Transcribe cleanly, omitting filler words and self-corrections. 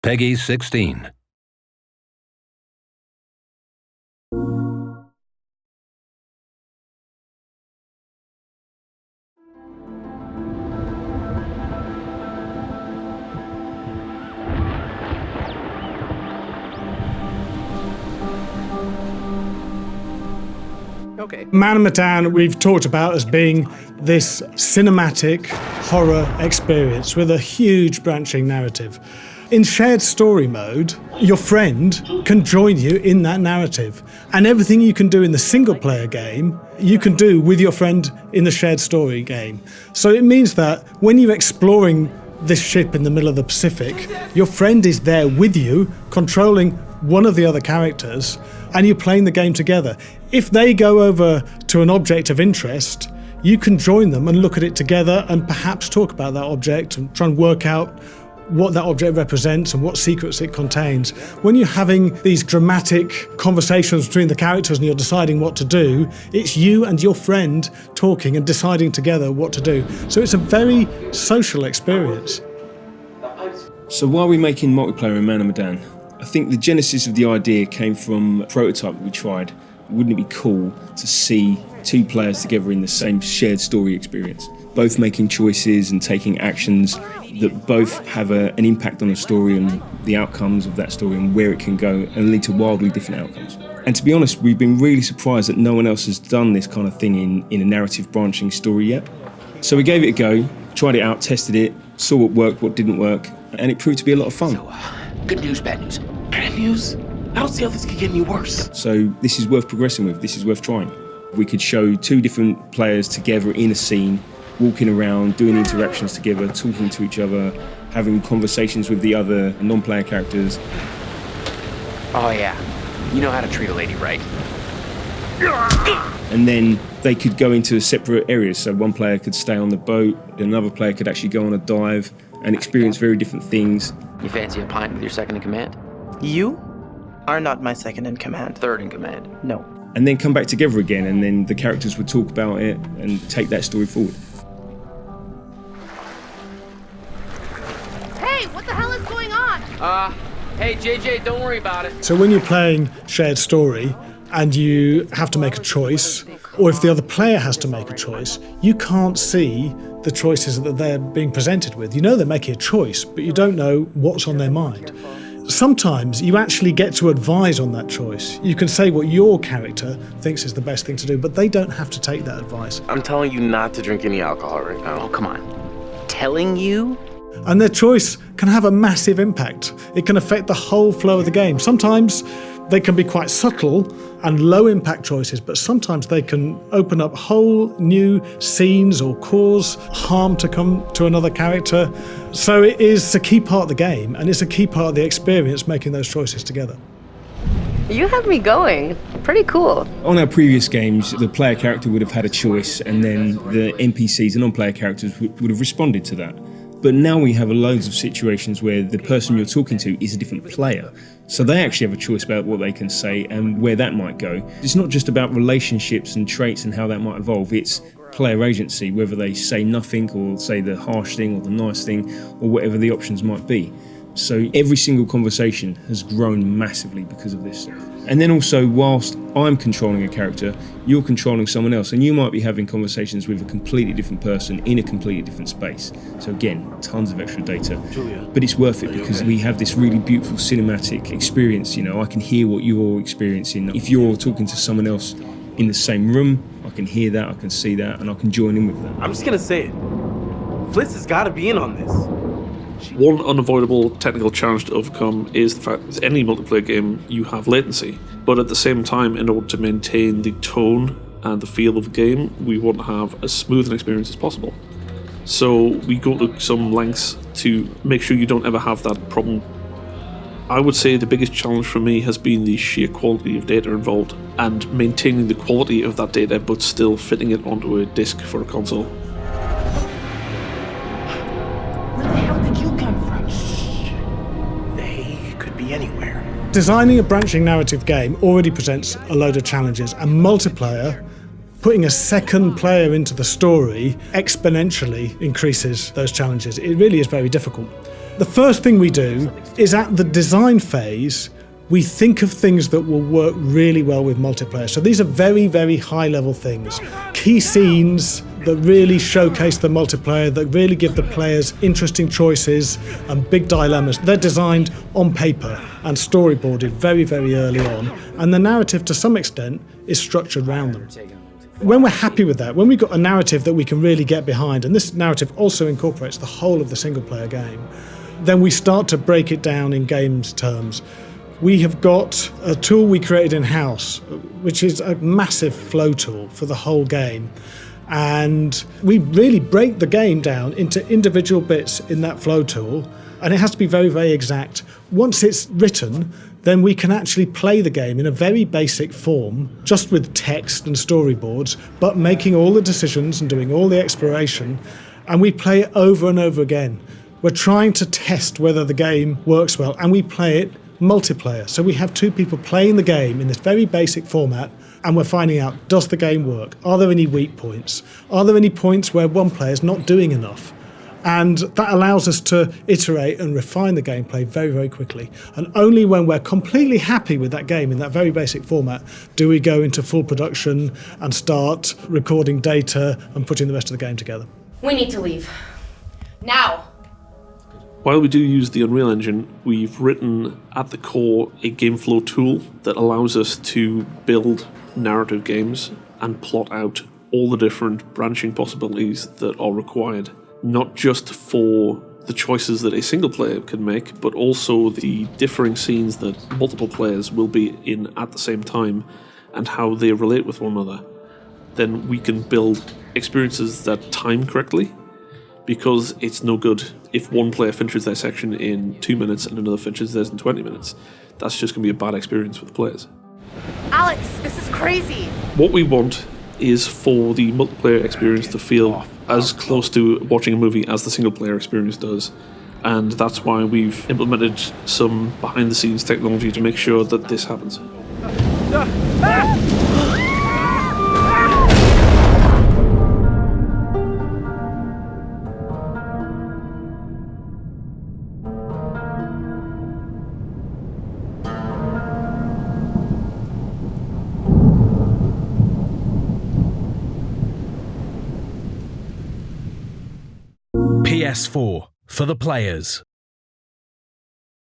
Peggy 16. Okay. Medan we've talked about as being this cinematic horror experience with a huge branching narrative. In shared story mode, your friend can join you in that narrative. And everything you can do in the single player game, you can do with your friend in the shared story game. So it means that when you're exploring this ship in the middle of the Pacific, your friend is there with you, controlling one of the other characters, and you're playing the game together. If they go over to an object of interest, you can join them and look at it together and perhaps talk about that object and try and work out what that object represents and what secrets it contains. When you're having these dramatic conversations between the characters and you're deciding what to do, it's you and your friend talking and deciding together what to do. So it's a very social experience. So why are we making multiplayer in Medan? I think the genesis of the idea came from a prototype that we tried. Wouldn't it be cool to see two players together in the same shared story experience, both making choices and taking actions that both have an impact on the story and the outcomes of that story and where it can go and lead to wildly different outcomes. And to be honest, we've been really surprised that no one else has done this kind of thing in a narrative branching story yet. So we gave it a go, tried it out, tested it, saw what worked, what didn't work, and it proved to be a lot of fun. So, good news, bad news. Bad news? I don't see how this could get any worse. So this is worth progressing with, this is worth trying. We could show two different players together in a scene, walking around, doing interactions together, talking to each other, having conversations with the other non-player characters. Oh yeah, you know how to treat a lady right. And then they could go into separate areas, so one player could stay on the boat, another player could actually go on a dive and experience very different things. You fancy a pint with your second in command? You are not my second in command. Third in command? No. And then come back together again, and then the characters would talk about it and take that story forward. Hey, what the hell is going on? Hey JJ, don't worry about it. So when you're playing shared story and you have to make a choice, or if the other player has to make a choice, you can't see the choices that they're being presented with. You know they're making a choice, but you don't know what's on their mind. Sometimes you actually get to advise on that choice. You can say what your character thinks is the best thing to do, but they don't have to take that advice. I'm telling you not to drink any alcohol right now. Oh, come on. Telling you? And their choice can have a massive impact. It can affect the whole flow of the game. Sometimes they can be quite subtle and low impact choices, but sometimes they can open up whole new scenes or cause harm to come to another character. So it is a key part of the game, and it's a key part of the experience making those choices together. You have me going. Pretty cool. On our previous games, the player character would have had a choice, and then the NPCs and non-player characters would have responded to that. But now we have loads of situations where the person you're talking to is a different player. So they actually have a choice about what they can say and where that might go. It's not just about relationships and traits and how that might evolve. It's player agency, whether they say nothing or say the harsh thing or the nice thing or whatever the options might be. So every single conversation has grown massively because of this stuff. And then also, whilst I'm controlling a character, you're controlling someone else, and you might be having conversations with a completely different person in a completely different space. So again, tons of extra data. But it's worth it because we have this really beautiful cinematic experience. You know, I can hear what you're experiencing. If you're talking to someone else in the same room, I can hear that, I can see that, and I can join in with that. I'm just gonna say it. Fliss has gotta be in on this. One unavoidable technical challenge to overcome is the fact that with any multiplayer game you have latency, but at the same time, in order to maintain the tone and the feel of the game, we want to have as smooth an experience as possible. So we go to some lengths to make sure you don't ever have that problem. I would say the biggest challenge for me has been the sheer quality of data involved and maintaining the quality of that data but still fitting it onto a disc for a console. Anywhere. Designing a branching narrative game already presents a load of challenges, and multiplayer, putting a second player into the story, exponentially increases those challenges. It really is very difficult. The first thing we do is at the design phase, we think of things that will work really well with multiplayer. So these are very, very high level things. Key scenes that really showcase the multiplayer, that really give the players interesting choices and big dilemmas. They're designed on paper and storyboarded very, very early on. And the narrative, to some extent, is structured around them. When we're happy with that, when we've got a narrative that we can really get behind, and this narrative also incorporates the whole of the single player game, then we start to break it down in games terms. We have got a tool we created in-house, which is a massive flow tool for the whole game. And we really break the game down into individual bits in that flow tool, and it has to be very, very exact. Once it's written, then we can actually play the game in a very basic form, just with text and storyboards, but making all the decisions and doing all the exploration, and we play it over and over again. We're trying to test whether the game works well, and we play it multiplayer. So we have two people playing the game in this very basic format, and we're finding out, does the game work? Are there any weak points? Are there any points where one player's not doing enough? And that allows us to iterate and refine the gameplay very, very quickly. And only when we're completely happy with that game in that very basic format do we go into full production and start recording data and putting the rest of the game together. We need to leave. Now! While we do use the Unreal Engine, we've written at the core a game flow tool that allows us to build narrative games and plot out all the different branching possibilities that are required, not just for the choices that a single player can make, but also the differing scenes that multiple players will be in at the same time and how they relate with one another. Then we can build experiences that time correctly, because it's no good if one player finishes their section in 2 minutes and another finishes theirs in 20 minutes. That's just going to be a bad experience for the players. Alex, this is crazy! What we want is for the multiplayer experience to feel as close to watching a movie as the single player experience does. And that's why we've implemented some behind the scenes technology to make sure that this happens. PS4 for the players.